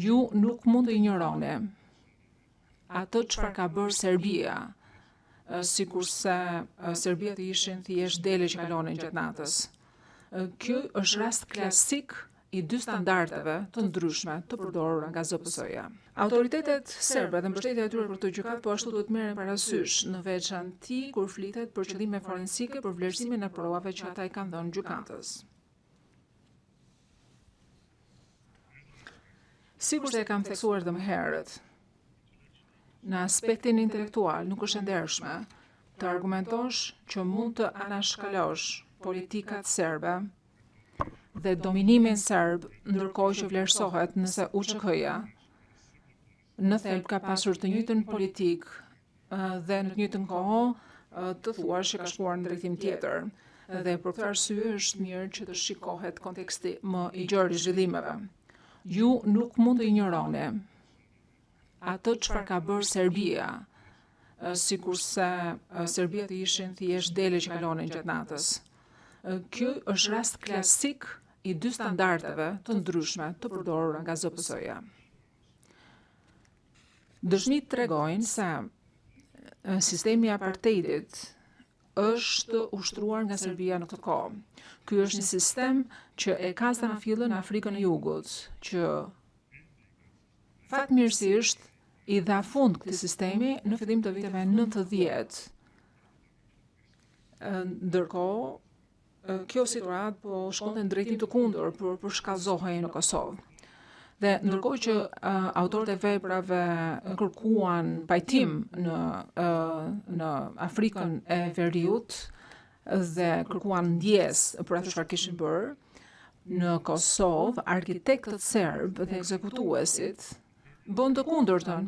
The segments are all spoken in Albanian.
Ju nuk mund të injoroni atë çfarë ka bërë Serbia, sikurse Serbia të ishin thjesht dele që kalonin gjatë natës. Ky është rast klasik i dy standardeve të ndryshme të përdorura nga ZPS-ja. Autoritetet serbe dhe mbështetja e tyre për këtë gjykat po ashtu duhet merren parasysh, në veçanti kur flitet për qëllime forensike për vlerësimin e provave që ata i kanë dhënë gjykatës. Sikur se e kam theksuar edhe më herët, në aspektin intelektual nuk është e ndershme të argumentosh që mund të anashkalosh politikat serbe dhe dominimin serb, ndërkohë që vlerësohet nëse UÇK-ja në thelb ka pasur të njëjtën politik dhe në të njëjtën kohë të thuash që ka shkuar në drejtim tjetër. Dhe për këtë arsye është mirë që të shikohet konteksti më i gjerë i zhvillimeve. Ju nuk mund të injoroni atë çfarë ka bërë Serbia, sikurse Serbia të ishin thjesht dele që kalonin gjatë natës. Ky është rast klasik i dy standardeve të ndryshme të përdorura nga ZPS-ja. Dëshmitë tregojnë se sistemi i apartheidit është ushtruar nga Serbia në këtë kohë. Ky është një sistem që e ka stanafillën në Afrikën e Jugut, që fatmirësisht i dha fund këtij sistemi në fillim të viteve 90. Ndërkohë, kjo situatë po shkonte në drejtim të kundër për shkallëzohej në Kosovë. Dhe ndërkohë që autorët e veprave kërkuan pajtim në Afrikën e Veriut dhe kërkuan ndjes për atë çfarë kishin bërë, në Kosovë arkitektët serb dhe ekzekutuesit bën të kundërtën.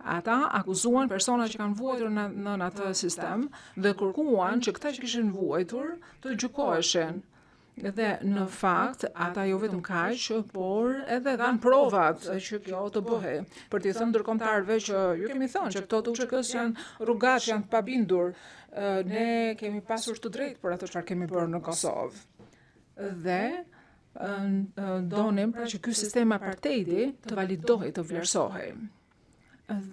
Ata akuzuan persona që kanë vuajtur në atë sistem dhe kërkuan që këta që kishin vuajtur të gjykoheshin. Dhe në fakt, ata jo vetëm kaq, por edhe dhanë provat që kjo të bëhej. Për t'i thënë ndërkombëtarëve që ju kemi thënë që këto UÇK-s janë rrugaç, janë të pabindur. Ne kemi pasur të drejtë për atë çfarë kemi bërë në Kosovë. Dhe donim pra që ky sistem apartheidi të validohej, të vlerësohej.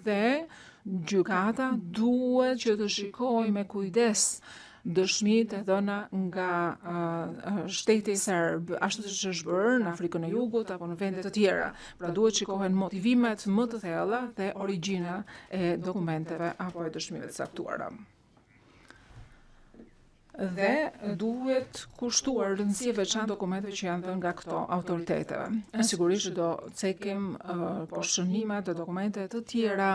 Dhe gjykata duhet që të shikojë me kujdes dëshmitë e dhëna nga shteti serb, ashtu siç është bërë në Afrikën e Jugut apo në vende të tjera. Pra duhet shikohen motivimet më të thella dhe origjina e dokumenteve apo e dëshmive të saktuara. Dhe duhet kushtuar rëndësi e veçantë dokumenteve që janë dhënë nga këto autoriteteve. Sigurisht do cekim poshënimet dhe dokumente të tjera,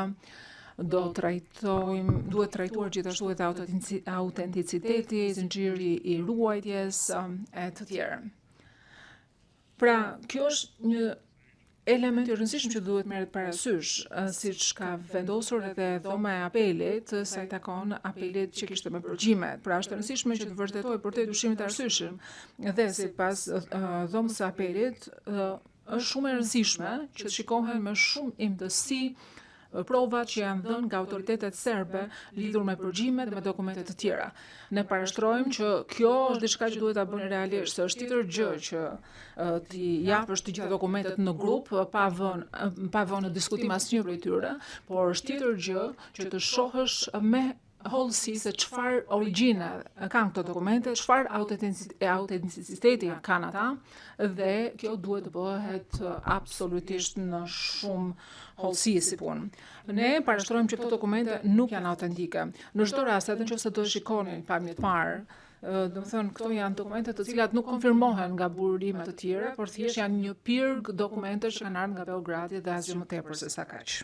duhet trajtuar gjithashtu edhe autenticiteti, zinxhiri i ruajtjes e të tjerë. Pra, kjo është një element i rëndësishëm që duhet merret parasysh, siç ka vendosur edhe dhoma e apelit, sa i takon apelit që kishte me përgjimet. Pra, është e rëndësishme që të vërtetohet për te dyshimit të arsyeshëm. Dhe sipas dhomës së apelit, është shumë e rëndësishme që të shikohen me shumë imtësi provat që janë dhënë nga autoritetet serbe lidhur me përgjimet dhe me dokumente të tjera. Ne parashtrojmë që kjo është diçka që duhet ta bëni realisht, se është tjetër gjë që ti japësh të gjitha dokumentet në grup pa vënë në diskutim asnjë prej tyre, por është tjetër gjë që të shohësh me hollësi se çfarë origjine kanë këto dokumente, çfarë autenticiteti kanë ata, dhe kjo duhet të bëhet absolutisht në shumë hollësi si punë. Ne parashtrojmë që këto dokumente nuk janë autentike. Në çdo rast, edhe nëse do shikonin pamje të parë, do të thënë këto janë dokumente të cilat nuk konfirmohen nga burime të tjera, por thjesht janë një pirg dokumente që kanë ardhur nga Beogradi dhe asgjë më tepër se sa kaq.